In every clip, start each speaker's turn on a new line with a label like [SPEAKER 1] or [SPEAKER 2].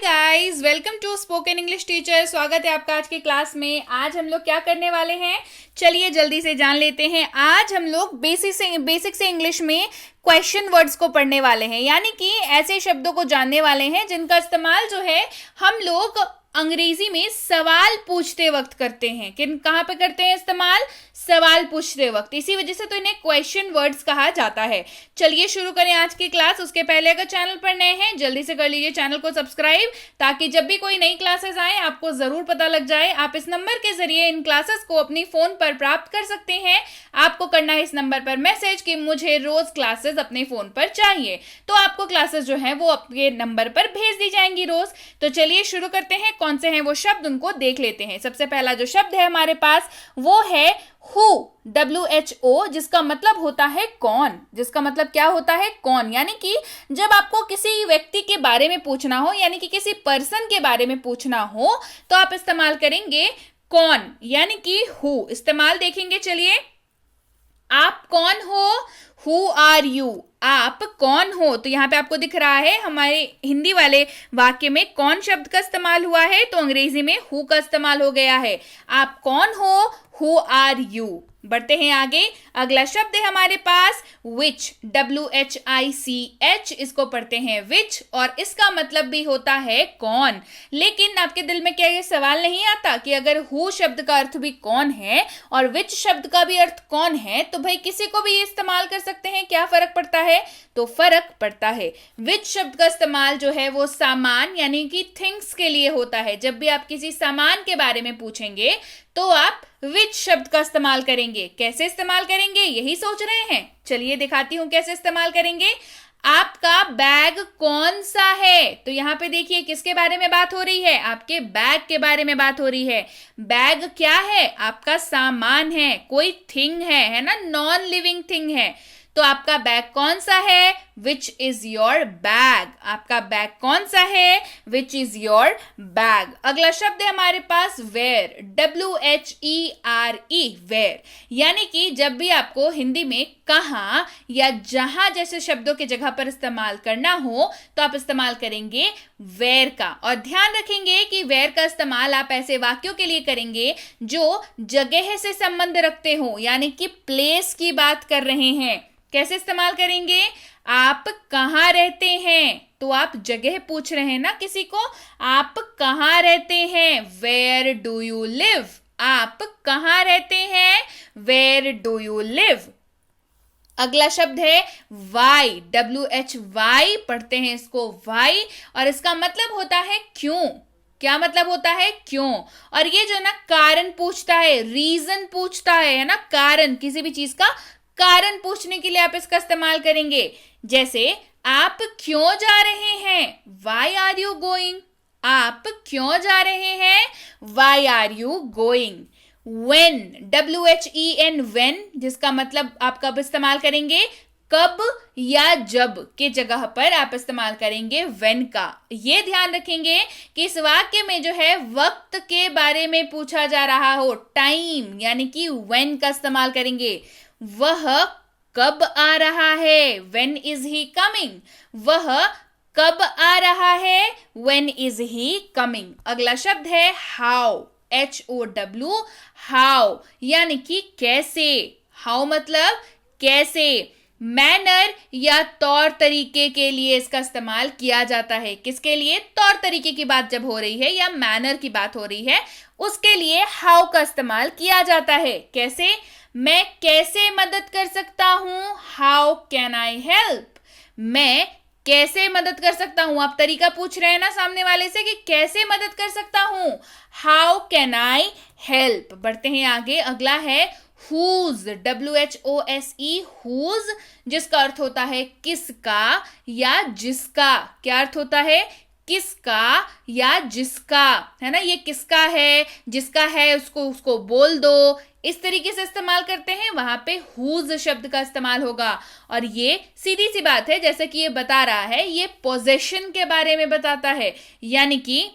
[SPEAKER 1] Guys, welcome to spoken English teacher. स्वागत है आपका आज की क्लास में। आज हम लोग क्या करने वाले हैं, चलिए जल्दी से जान लेते हैं। आज हम लोग बेसिक से इंग्लिश में क्वेश्चन वर्ड्स को पढ़ने वाले हैं, यानी कि ऐसे शब्दों को जानने वाले हैं जिनका इस्तेमाल जो है हम लोग अंग्रेजी में सवाल पूछते वक्त करते हैं। कहाँ पे करते हैं इस्तेमाल? सवाल पूछते वक्त। इसी वजह से तो इन्हें क्वेश्चन वर्ड्स कहा जाता है। चलिए शुरू करें आज की क्लास। उसके पहले अगर चैनल पर नए हैं जल्दी से कर लीजिए चैनल को सब्सक्राइब, ताकि जब भी कोई नई क्लासेस आए आपको जरूर पता लग जाए। आप इस नंबर के जरिए इन क्लासेस को अपनी फोन पर प्राप्त कर सकते हैं। आपको करना है इस नंबर पर मैसेज कि मुझे रोज क्लासेस अपने फोन पर चाहिए, तो आपको क्लासेस जो है वो आपके नंबर पर भेज दी जाएंगी रोज। तो चलिए शुरू करते हैं। कौन से हैं वो शब्द, उनको देख लेते हैं। सबसे पहला जो शब्द है हमारे पास वो है who, WHO, जिसका मतलब होता है कौन। जिसका मतलब क्या होता है? कौन। यानी कि जब आपको किसी व्यक्ति के बारे में पूछना हो, यानी कि किसी पर्सन के बारे में पूछना हो, तो आप इस्तेमाल करेंगे कौन, यानी कि who इस्तेमाल देखेंगे। चलिए, आप कौन हो? हु आर यू, आप कौन हो। तो यहाँ पे आपको दिख रहा है हमारे हिंदी वाले वाक्य में कौन शब्द का इस्तेमाल हुआ है, तो अंग्रेजी में हु का इस्तेमाल हो गया है। आप कौन हो? Who are you. बढ़ते हैं आगे। अगला शब्द है हमारे पास which, WHICH, इसको पढ़ते हैं which, और इसका मतलब भी होता है कौन। लेकिन आपके दिल में क्या ये सवाल नहीं आता कि अगर who शब्द का अर्थ भी कौन है और which शब्द का भी अर्थ कौन है, तो भाई किसी को भी ये इस्तेमाल कर सकते हैं, क्या फर्क पड़ता है? तो फर्क पड़ता है। which शब्द का इस्तेमाल जो है वो सामान यानी कि थिंग्स के लिए होता है। जब भी आप किसी सामान के बारे में पूछेंगे तो आप which शब्द का इस्तेमाल करेंगे। कैसे इस्तेमाल करेंगे, यही सोच रहे हैं? चलिए दिखाती हूं कैसे इस्तेमाल करेंगे। आपका बैग कौन सा है? तो यहाँ पे देखिए किसके बारे में बात हो रही है? आपके बैग के बारे में बात हो रही है। बैग क्या है? आपका सामान है, कोई थिंग है ना, नॉन लिविंग थिंग है। तो आपका बैग कौन सा है? Which is your bag. आपका बैग कौन सा है? Which is your bag. अगला शब्द है हमारे पास वेयर, WHERE, वेयर। यानी कि जब भी आपको हिंदी में कहाँ या जहां जैसे शब्दों की जगह पर इस्तेमाल करना हो, तो आप इस्तेमाल करेंगे वेयर का। और ध्यान रखेंगे कि वेयर का इस्तेमाल आप ऐसे वाक्यों के लिए करेंगे जो जगह से संबंध रखते हो, यानी कि प्लेस की बात कर रहे हैं। कैसे इस्तेमाल करेंगे? आप कहाँ रहते हैं, तो आप जगह पूछ रहे हैं ना किसी को। आप कहाँ रहते हैं? Where do you live. आप कहाँ रहते हैं? Where do you live. अगला शब्द है वाई, WHY, पढ़ते हैं इसको वाई, और इसका मतलब होता है क्यों। क्या मतलब होता है? क्यों। और ये जो ना कारण पूछता है, रीजन पूछता है ना, कारण, किसी भी चीज का कारण पूछने के लिए आप इसका इस्तेमाल करेंगे। जैसे आप क्यों जा रहे हैं? Why are you going? आप क्यों जा रहे हैं? Why are you going? When, WHEN, when, जिसका मतलब आप कब इस्तेमाल करेंगे? कब या जब के जगह पर आप इस्तेमाल करेंगे when का। ये ध्यान रखेंगे कि इस वाक्य में जो है वक्त के बारे में पूछा जा रहा हो, टाइम, यानी कि when का इस्तेमाल करेंगे। वह कब आ रहा है? When is he coming? वह कब आ रहा है? When is he coming? अगला शब्द है how, HOW, how, यानी कि कैसे। how मतलब कैसे। मैनर या तौर तरीके के लिए इसका इस्तेमाल किया जाता है। किसके लिए? तौर तरीके की बात जब हो रही है या मैनर की बात हो रही है, उसके लिए हाउ का इस्तेमाल किया जाता है। कैसे? मैं कैसे मदद कर सकता हूं? How can I help. मैं कैसे मदद कर सकता हूं। आप तरीका पूछ रहे हैं ना सामने वाले से कि कैसे मदद कर सकता हूं। How can I help. बढ़ते हैं आगे। अगला है whose, WHOSE, whose, जिसका अर्थ होता है किसका या जिसका। क्या अर्थ होता है? किसका या जिसका, है ना। ये किसका है, जिसका है, उसको बोल दो, इस तरीके से इस्तेमाल करते हैं। वहां पे whose शब्द का इस्तेमाल होगा। और ये सीधी सी बात है, जैसे कि ये बता रहा है, ये पोजेशन के बारे में बताता है। यानी कि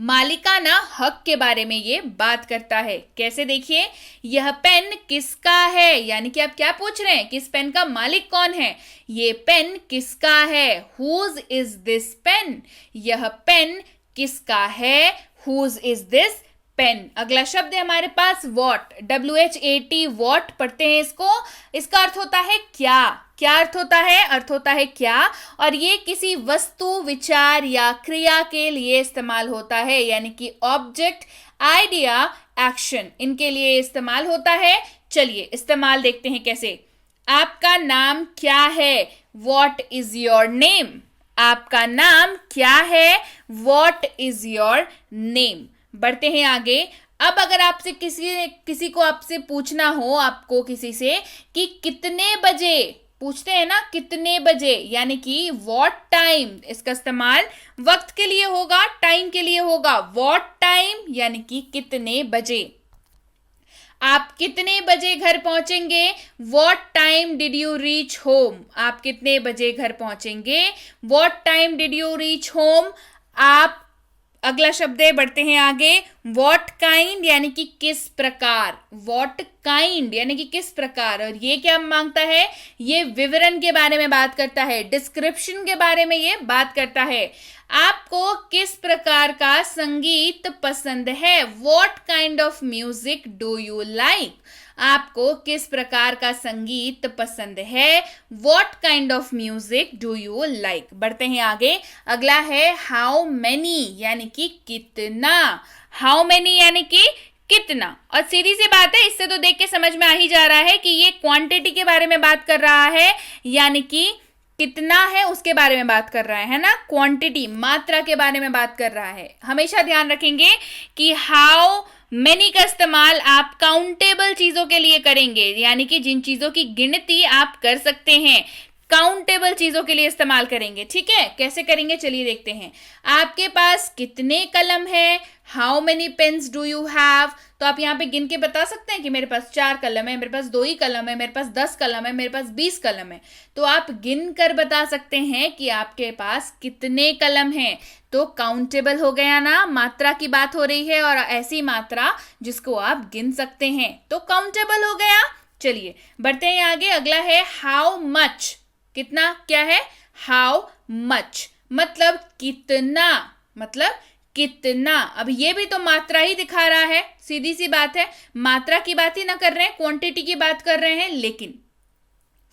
[SPEAKER 1] मालिकाना हक के बारे में ये बात करता है। कैसे, देखिए, यह पेन किसका है, यानी कि आप क्या पूछ रहे हैं कि इस पेन का मालिक कौन है। ये पेन किसका है, हुज इज दिस पेन, यह पेन किसका है, हुज इज दिस पेन। अगला शब्द है हमारे पास वॉट, WHAT, वॉट पढ़ते हैं इसको। इसका अर्थ होता है क्या। क्या अर्थ होता है, अर्थ होता है क्या, और ये किसी वस्तु, विचार या क्रिया के लिए इस्तेमाल होता है, यानी कि ऑब्जेक्ट, आइडिया, एक्शन, इनके लिए इस्तेमाल होता है। चलिए इस्तेमाल देखते हैं कैसे। आपका नाम क्या है, वॉट इज योर नेम। आपका नाम क्या है, वॉट इज योर नेम। बढ़ते हैं आगे। अब अगर आपसे किसी को आपसे पूछना हो, आपको किसी से कि कितने बजे, पूछते हैं ना कितने बजे, यानी कि व्हाट टाइम, इसका इस्तेमाल वक्त के लिए होगा, टाइम के लिए होगा। व्हाट टाइम यानी कि कितने बजे। आप कितने बजे घर पहुंचेंगे, what time did you reach home. आप कितने बजे घर पहुंचेंगे, what time did you reach home. आप, अगला शब्द है, बढ़ते हैं आगे। वॉट काइंड यानी कि किस प्रकार, वॉट काइंड यानी कि किस प्रकार। और ये क्या मांगता है, ये विवरण के बारे में बात करता है, डिस्क्रिप्शन के बारे में ये बात करता है। आपको किस प्रकार का संगीत पसंद है, what kind of music do you like. आपको किस प्रकार का संगीत पसंद है, what kind of music do you like. बढ़ते हैं आगे। अगला है हाउ मेनी यानी कि कितना। हाउ मेनी यानी कि कितना। और सीधी सी बात है, इससे तो देख के समझ में आ ही जा रहा है कि ये क्वांटिटी के बारे में बात कर रहा है, यानी कि कितना है उसके बारे में बात कर रहा है ना, क्वांटिटी, मात्रा के बारे में बात कर रहा है। हमेशा ध्यान रखेंगे कि हाउ मेनी का इस्तेमाल आप काउंटेबल चीजों के लिए करेंगे, यानी कि जिन चीजों की गिनती आप कर सकते हैं, काउंटेबल चीजों के लिए इस्तेमाल करेंगे। ठीक है, कैसे करेंगे चलिए देखते हैं। आपके पास कितने कलम है, how many pens do you have. तो आप यहाँ पे गिन के बता सकते हैं कि मेरे पास 4 कलम है, मेरे पास 2 ही कलम है, मेरे पास 10 कलम है, मेरे पास 20 कलम है। तो आप गिन कर बता सकते हैं कि आपके पास कितने कलम हैं। तो काउंटेबल हो गया ना, मात्रा की बात हो रही है और ऐसी मात्रा जिसको आप गिन सकते हैं, तो काउंटेबल हो गया। चलिए बढ़ते हैं आगे। अगला है हाउ मच। कितना क्या है, हाउ मच मतलब कितना, मतलब कितना। अब ये भी तो मात्रा ही दिखा रहा है, सीधी सी बात है, मात्रा की बात ही ना कर रहे हैं, क्वांटिटी की बात कर रहे हैं। लेकिन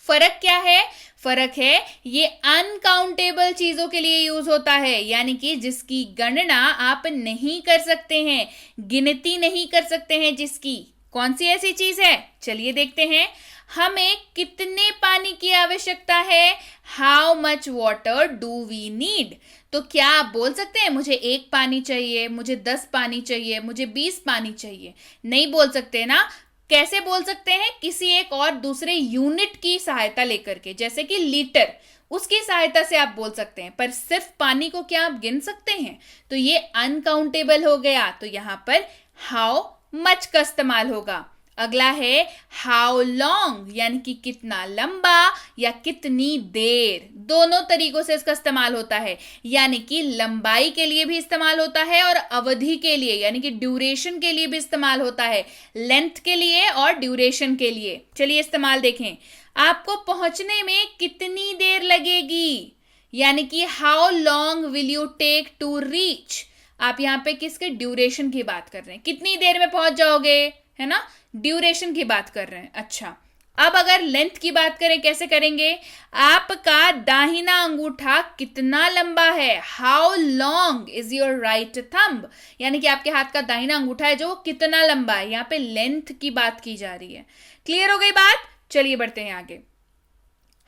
[SPEAKER 1] फर्क क्या है, फर्क है ये अनकाउंटेबल चीजों के लिए यूज होता है, यानी कि जिसकी गणना आप नहीं कर सकते हैं, गिनती नहीं कर सकते हैं जिसकी। कौन सी ऐसी चीज है, चलिए देखते हैं। हमें कितने पानी की आवश्यकता है, how much water do we need. तो क्या आप बोल सकते हैं मुझे 1 पानी चाहिए, मुझे 10 पानी चाहिए, मुझे 20 पानी चाहिए, नहीं बोल सकते ना। कैसे बोल सकते हैं, किसी एक और दूसरे यूनिट की सहायता लेकर के, जैसे कि लीटर, उसकी सहायता से आप बोल सकते हैं, पर सिर्फ पानी को क्या आप गिन सकते हैं। तो ये अनकाउंटेबल हो गया, तो यहां पर हाउ मच का इस्तेमाल होगा। अगला है हाउ लॉन्ग यानी कि कितना लंबा या कितनी देर। दोनों तरीकों से इसका इस्तेमाल होता है, यानी कि लंबाई के लिए भी इस्तेमाल होता है और अवधि के लिए यानी कि ड्यूरेशन के लिए भी इस्तेमाल होता है, लेंथ के लिए और ड्यूरेशन के लिए। चलिए इस्तेमाल देखें। आपको पहुंचने में कितनी देर लगेगी, यानी कि how long will you take to reach. आप यहाँ पे किसके, ड्यूरेशन की बात कर रहे हैं, कितनी देर में पहुंच जाओगे, है ना, ड्यूरेशन की बात कर रहे हैं। अच्छा, अब अगर लेंथ की बात करें, कैसे करेंगे। आपका दाहिना अंगूठा कितना लंबा है, how long is your right thumb, यानी कि आपके हाथ का दाहिना अंगूठा है जो कितना लंबा है, यहाँ पे लेंथ की बात की जा रही है। क्लियर हो गई बात, चलिए बढ़ते हैं आगे।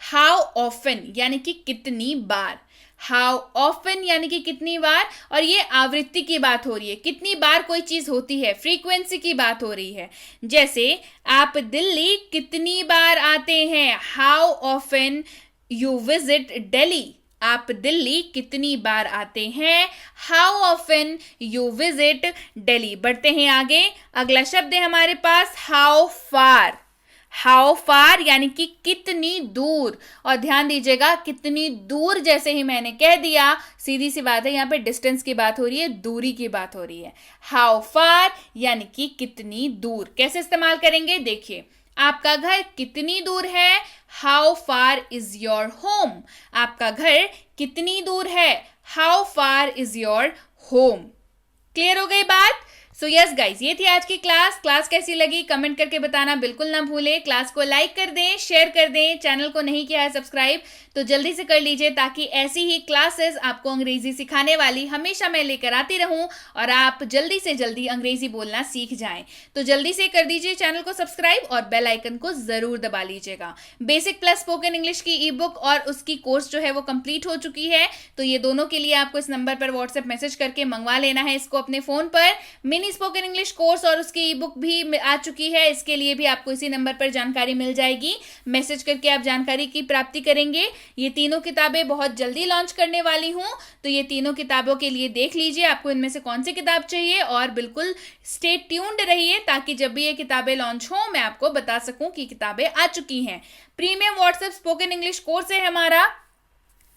[SPEAKER 1] हाउ ऑफन यानी कि कितनी बार, हाउ ऑफन यानी कि कितनी बार, और ये आवृत्ति की बात हो रही है, कितनी बार कोई चीज होती है, फ्रीक्वेंसी की बात हो रही है। जैसे आप दिल्ली कितनी बार आते हैं, how often you visit Delhi. आप दिल्ली कितनी बार आते हैं, how often you visit Delhi. बढ़ते हैं आगे। अगला शब्द है हमारे पास हाउ फार। हाउ फार यानी कि कितनी दूर, और ध्यान दीजिएगा कितनी दूर जैसे ही मैंने कह दिया, सीधी सी बात है, यहाँ पे डिस्टेंस की बात हो रही है, दूरी की बात हो रही है। हाउ फार यानी कि कितनी दूर। कैसे इस्तेमाल करेंगे देखिए, आपका घर कितनी दूर है, how far is your home. आपका घर कितनी दूर है, how far is your home. Clear हो गई बात? सो यस गाइज, ये थी आज की क्लास कैसी लगी कमेंट करके बताना बिल्कुल ना भूलें। क्लास को लाइक कर दें, शेयर कर दें, चैनल को नहीं किया है सब्सक्राइब तो जल्दी से कर लीजिए, ताकि ऐसी ही क्लासेस आपको अंग्रेजी सिखाने वाली हमेशा मैं लेकर आती रहूं और आप जल्दी से जल्दी अंग्रेजी बोलना सीख जाएं। तो जल्दी से कर दीजिए चैनल को सब्सक्राइब और बेल आइकन को जरूर दबा लीजिएगा। बेसिक प्लस स्पोकन इंग्लिश की ई बुक और उसकी कोर्स जो है वो कंप्लीट हो चुकी है, तो ये दोनों के लिए आपको इस नंबर पर व्हाट्सएप मैसेज करके मंगवा लेना है इसको अपने फोन पर। मिनी स्पोकन इंग्लिश कोर्स और उसकी ई बुक भी आ चुकी है, इसके लिए भी आपको इसी नंबर पर जानकारी मिल जाएगी। मैसेज करके आप जानकारी की प्राप्ति करेंगे। ये तीनों किताबें बहुत जल्दी लॉन्च करने वाली हूं, तो ये तीनों किताबों के लिए देख लीजिए आपको इनमें से कौन सी किताब चाहिए, और बिल्कुल स्टे ट्यून्ड रहिए ताकि जब भी ये किताबें लॉन्च हो मैं आपको बता सकूं कि किताबें आ चुकी हैं। Premium WhatsApp spoken English course है हमारा,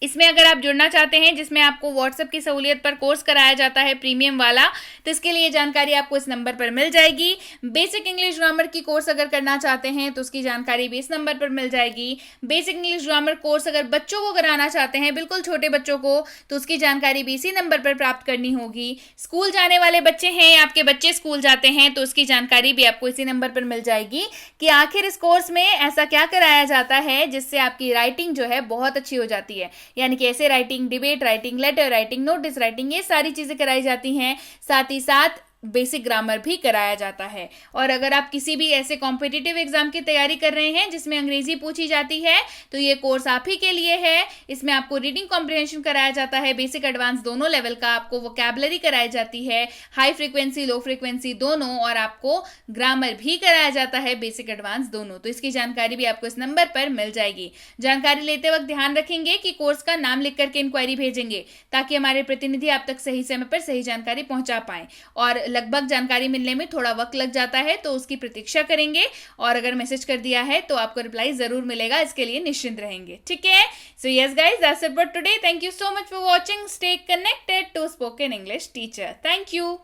[SPEAKER 1] इसमें अगर आप जुड़ना चाहते हैं, जिसमें आपको व्हाट्सएप की सहूलियत पर कोर्स कराया जाता है प्रीमियम वाला, तो इसके लिए जानकारी आपको इस नंबर पर मिल जाएगी। बेसिक इंग्लिश ग्रामर की कोर्स अगर करना चाहते हैं तो उसकी जानकारी भी इस नंबर पर मिल जाएगी। बेसिक इंग्लिश ग्रामर कोर्स अगर बच्चों को कराना चाहते हैं, बिल्कुल छोटे बच्चों को, तो उसकी जानकारी भी इसी नंबर पर प्राप्त करनी होगी। स्कूल जाने वाले बच्चे हैं, आपके बच्चे स्कूल जाते हैं, तो उसकी जानकारी भी आपको इसी नंबर पर मिल जाएगी कि आखिर इस कोर्स में ऐसा क्या कराया जाता है जिससे आपकी राइटिंग जो है बहुत अच्छी हो जाती है, यानी कि ऐसे writing, debate writing, letter writing, notice writing, ये सारी चीजें कराई जाती हैं। साथ ही साथ बेसिक ग्रामर भी कराया जाता है। और अगर आप किसी भी ऐसे कॉम्पिटिटिव एग्जाम की तैयारी कर रहे हैं जिसमें अंग्रेजी पूछी जाती है, तो ये कोर्स आप ही के लिए है। इसमें आपको रीडिंग कॉम्प्रिहेंशन कराया जाता है, बेसिक एडवांस दोनों लेवल का, आपको वोकैबुलरी कराई जाती है, हाई फ्रीक्वेंसी लो फ्रीक्वेंसी दोनों, और आपको ग्रामर भी कराया जाता है, बेसिक एडवांस दोनों। तो इसकी जानकारी भी आपको इस नंबर पर मिल जाएगी। जानकारी लेते वक्त ध्यान रखेंगे कि कोर्स का नाम लिख करके इंक्वायरी भेजेंगे, ताकि हमारे प्रतिनिधि आप तक सही समय पर सही जानकारी पहुंचा पाए। और लगभग जानकारी मिलने में थोड़ा वक्त लग जाता है, तो उसकी प्रतीक्षा करेंगे, और अगर मैसेज कर दिया है तो आपको रिप्लाई जरूर मिलेगा, इसके लिए निश्चिंत रहेंगे। ठीक है, so yes guys, that's it for today. Thank you so much for watching. Stay connected to spoken English teacher. Thank you.